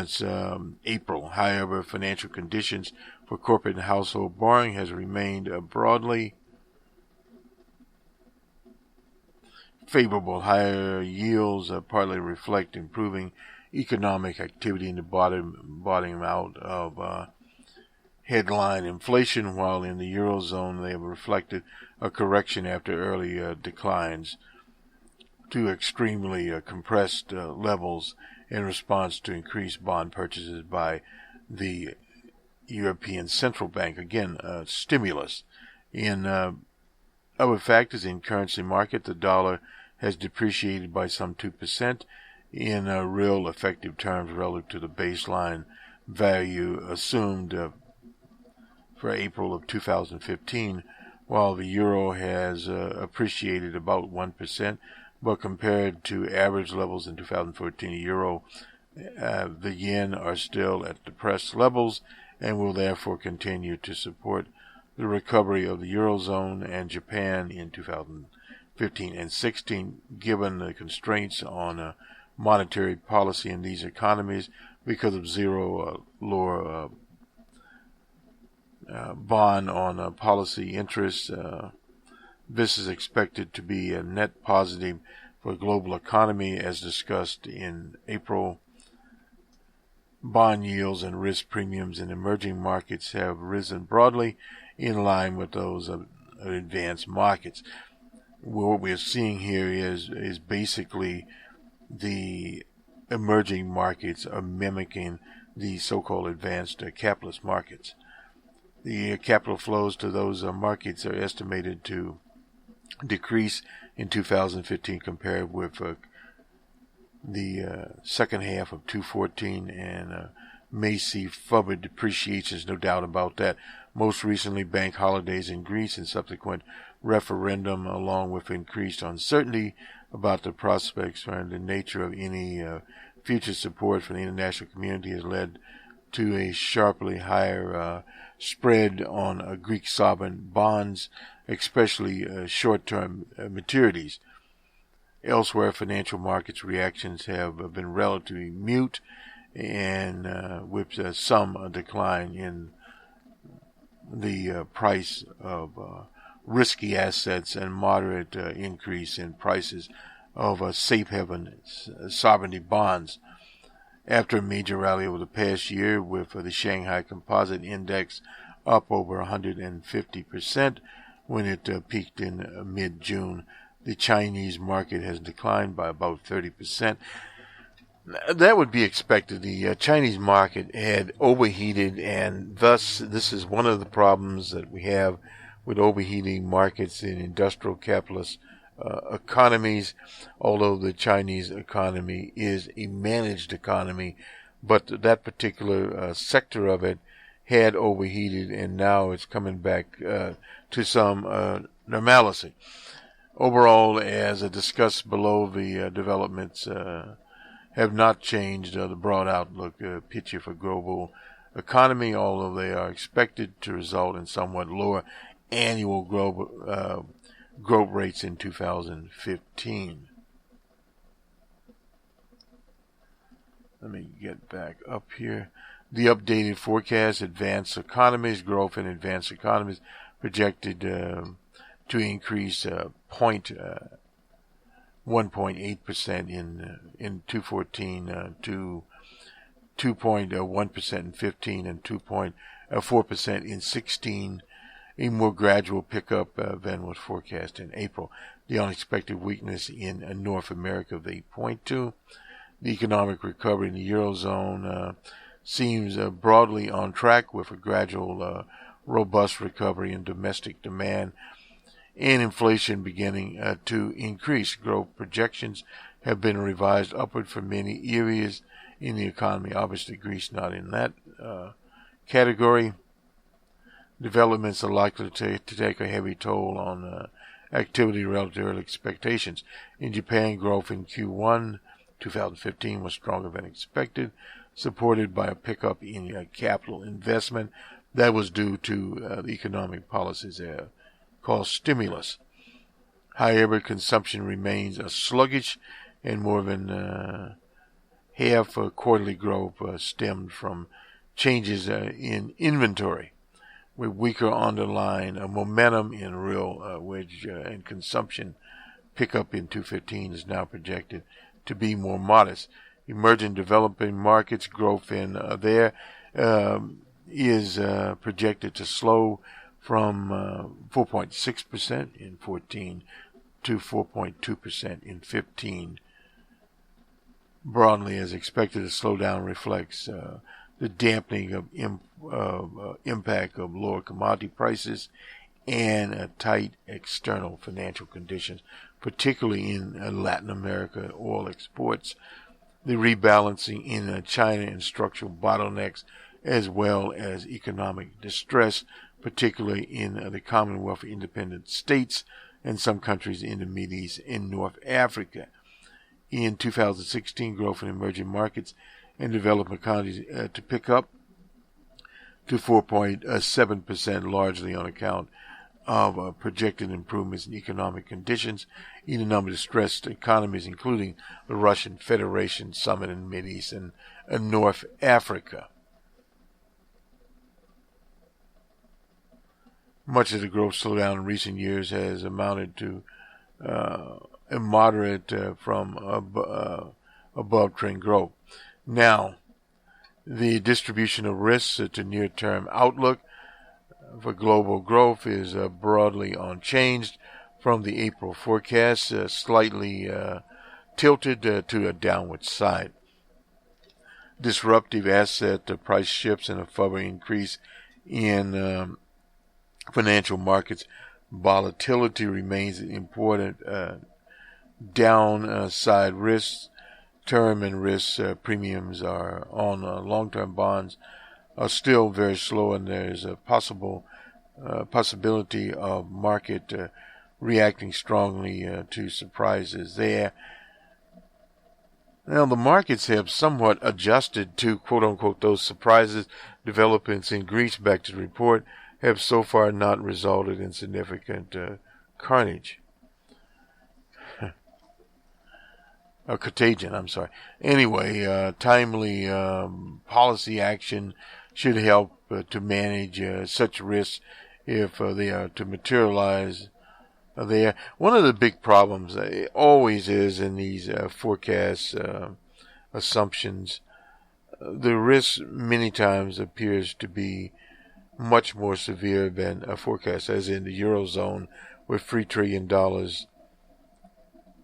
since April. However, financial conditions for corporate and household borrowing has remained broadly favorable. Higher yields partly reflect improving economic activity in the bottoming out of headline inflation, while in the Eurozone they have reflected a correction after early declines to extremely compressed levels in response to increased bond purchases by the European Central Bank. Again, stimulus. In other factors in currency market, the dollar has depreciated by some 2% in real effective terms relative to the baseline value assumed for April of 2015, while the euro has appreciated about 1%, but compared to average levels in 2014, the euro, the yen are still at depressed levels and will therefore continue to support the recovery of the Eurozone and Japan in 2015 and 16, given the constraints on monetary policy in these economies because of zero lower bond on policy interest. This is expected to be a net positive for the global economy, as discussed in April. Bond yields and risk premiums in emerging markets have risen broadly in line with those of advanced markets. What we're seeing here is basically the emerging markets are mimicking the so-called advanced capitalist markets. The capital flows to those markets are estimated to decrease in 2015 compared with the second half of 2014, and may see further depreciations, no doubt about that. Most recently, bank holidays in Greece and subsequent referendum, along with increased uncertainty about the prospects and the nature of any future support from the international community, has led to a sharply higher spread on Greek sovereign bonds, especially short-term maturities. Elsewhere, financial markets reactions have been relatively mute, and with some decline in the price of risky assets and moderate increase in prices of safe haven sovereignty bonds. After a major rally over the past year, with the Shanghai Composite Index up over 150% when it peaked in mid-June, the Chinese market has declined by about 30%. That would be expected. The Chinese market had overheated, and thus this is one of the problems that we have with overheating markets in industrial capitalist economies. Although the Chinese economy is a managed economy, but that particular sector of it had overheated, and now it's coming back to some normalcy. Overall, as discussed below, the developments have not changed the broad outlook picture for global economy, although they are expected to result in somewhat lower annual global growth rates in 2015. Let me get back up here. The updated forecast, advanced economies, growth in advanced economies projected to increase 1.8% in 2014 to 2.1% in 15 and 2.4% in 16. A more gradual pickup than was forecast in April. The unexpected weakness in North America of 8.2. The economic recovery in the Eurozone seems broadly on track, with a gradual robust recovery in domestic demand and inflation beginning to increase. Growth projections have been revised upward for many areas in the economy. Obviously, Greece not in that category. Developments are likely to take a heavy toll on activity relative to early expectations. In Japan, growth in Q1 2015 was stronger than expected, supported by a pickup in capital investment that was due to the economic policies called stimulus. However, consumption remains sluggish, and more than half quarterly growth stemmed from changes in inventory, with weaker underlying momentum in real wage and consumption. Pickup in 2015 is now projected to be more modest. Emerging developing markets growth in there is projected to slow from 4.6% in 14 to 4.2% in 15. Broadly, as expected, the slowdown reflects the dampening of impact of lower commodity prices and tight external financial conditions, particularly in Latin America oil exports, the rebalancing in China and structural bottlenecks, as well as economic distress, particularly in the Commonwealth of Independent States and some countries in the Middle East and North Africa. In 2016, growth in emerging markets and developing economies to pick up to 4.7%, largely on account of projected improvements in economic conditions in a number of distressed economies, including the Russian Federation, Summit in the Middle East, and North Africa. Much of the growth slowdown in recent years has amounted to a moderate from above-trend growth. Now, the distribution of risks to near-term outlook for global growth is broadly unchanged from the April forecast, slightly tilted to a downward side. Disruptive asset price shifts and a further increase in financial markets volatility remains an important downside risks. Term and risk premiums are on long-term bonds are still very slow, and there's a possibility of market reacting strongly to surprises there. Now, the markets have somewhat adjusted to, quote-unquote, those surprises. Developments in Greece, back to the report, have so far not resulted in significant carnage. Contagion, I'm sorry. Anyway, timely policy action should help to manage such risks if they are to materialize there. One of the big problems always is in these forecast assumptions, the risk many times appears to be much more severe than a forecast, as in the Eurozone with $3 trillion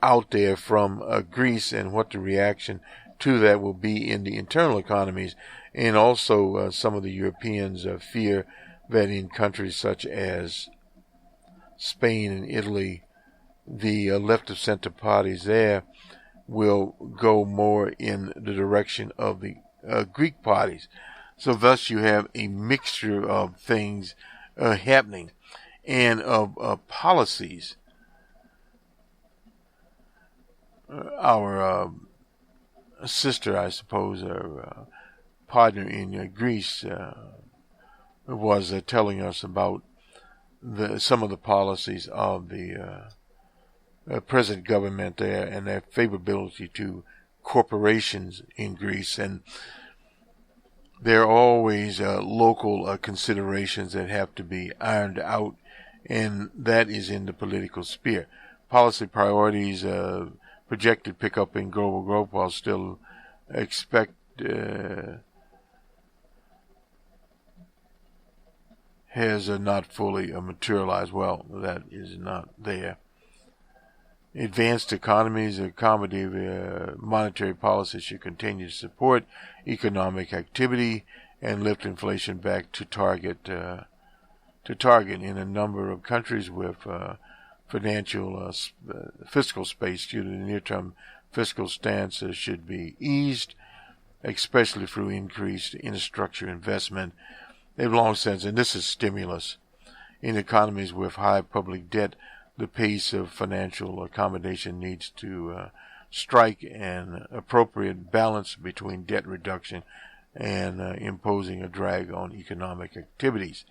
out there from Greece, and what the reaction to that will be in the internal economies. And also some of the Europeans fear that in countries such as Spain and Italy, the left-of-center parties there will go more in the direction of the Greek parties. So thus you have a mixture of things happening and of policies. Our sister, I suppose, our partner in Greece was telling us about some of the policies of the present government there and their favorability to corporations in Greece. And there are always local considerations that have to be ironed out, and that is in the political sphere. Policy priorities projected pickup in global growth, while still expect has not fully materialized. Well, that is not there. Advanced economies, accommodative monetary policy should continue to support economic activity and lift inflation back to target in a number of countries with financial fiscal space due to the near-term fiscal stance should be eased, especially through increased infrastructure investment. They've long since, and this is stimulus, in economies with high public debt, the pace of financial accommodation needs to strike an appropriate balance between debt reduction and imposing a drag on economic activities.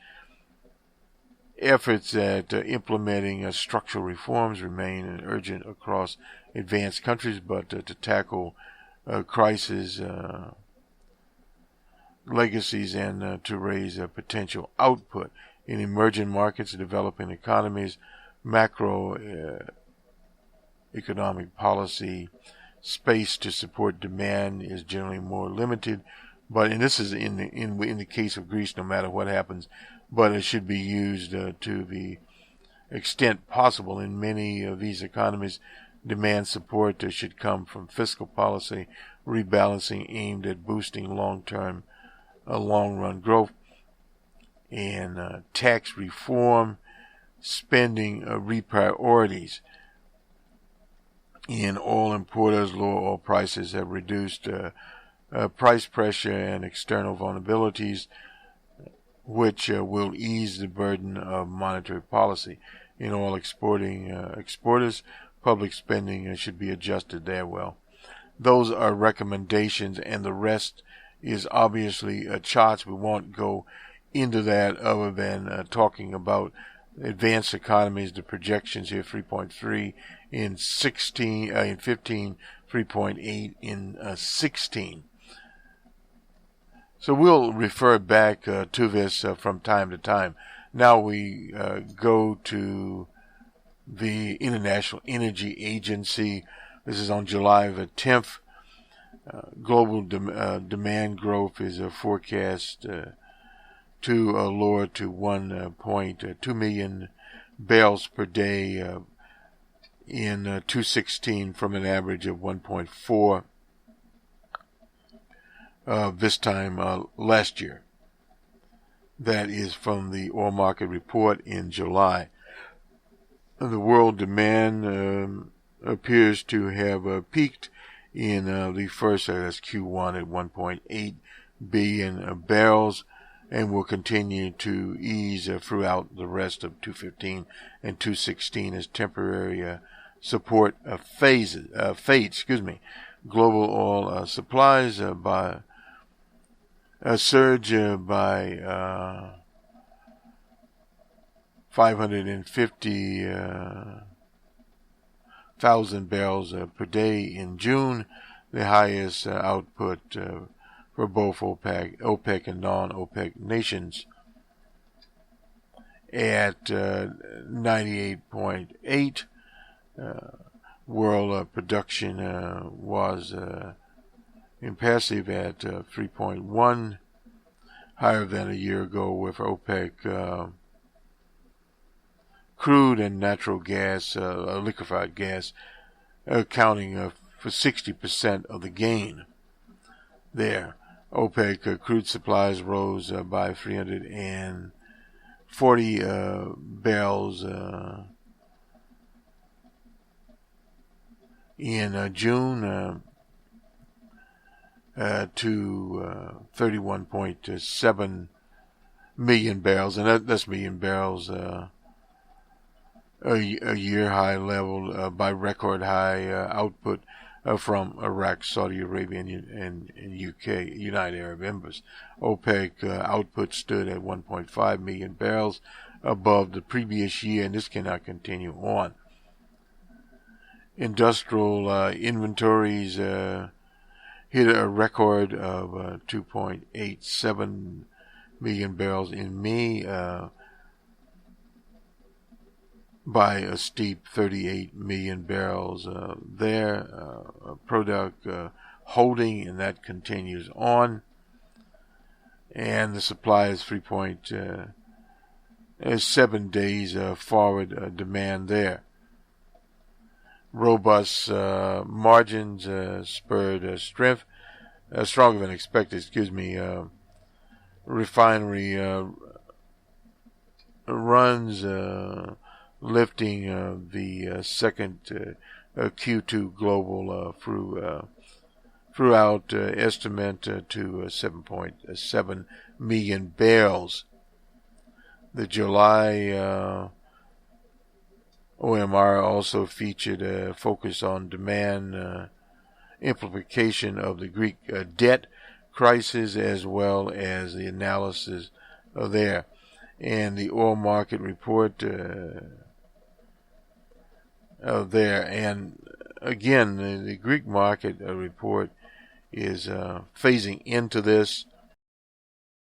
Efforts at implementing structural reforms remain urgent across advanced countries, but to tackle crisis legacies and to raise potential output. In emerging markets, developing economies, macro economic policy space to support demand is generally more limited, and this is in the case of Greece, no matter what happens, but it should be used to the extent possible. In many of these economies, demand support should come from fiscal policy rebalancing aimed at boosting long-run growth, and tax reform, spending repriorities. In oil importers, lower oil prices have reduced price pressure and external vulnerabilities, which will ease the burden of monetary policy. In oil exporters, public spending should be adjusted there. Well, those are recommendations, and the rest is obviously charts. We won't go into that other than talking about advanced economies. The projections here: 3.3 in 15, 3.8 in 16. So we'll refer back to this from time to time. Now we go to the International Energy Agency. This is on July the 10th. Global demand growth is forecast to lower to 1.2 million barrels per day in 2016 from an average of 1.4 this time last year. That is from the oil market report in July. The world demand appears to have peaked in the first, that's Q1, at 1.8 billion barrels, and will continue to ease throughout the rest of 2015 and 2016 as temporary support fades. Global oil supplies by a surge by 550,000 barrels per day in June, the highest output for both OPEC and non-OPEC nations, at 98.8. World production was impassive at 3.1, higher than a year ago, with OPEC crude and natural gas, liquefied gas, accounting for 60% of the gain there. OPEC crude supplies rose by 340 barrels in June to 31.7 million barrels, and that's million barrels a year high level by record high output from Iraq, Saudi Arabia, and UK, United Arab Emirates. OPEC output stood at 1.5 million barrels above the previous year, and this cannot continue on. Industrial inventories hit a record of 2.87 million barrels in May, by a steep 38 million barrels there. Product holding, and that continues on. And the supply is 3.7 days forward demand there. Robust margins spurred strength, stronger than expected, refinery runs, lifting the second Q2 global throughout estimate to 7.7 million barrels. The July OMR also featured a focus on demand implication of the Greek debt crisis, as well as the analysis there. And the oil market report there. And again, the Greek market report is phasing into this.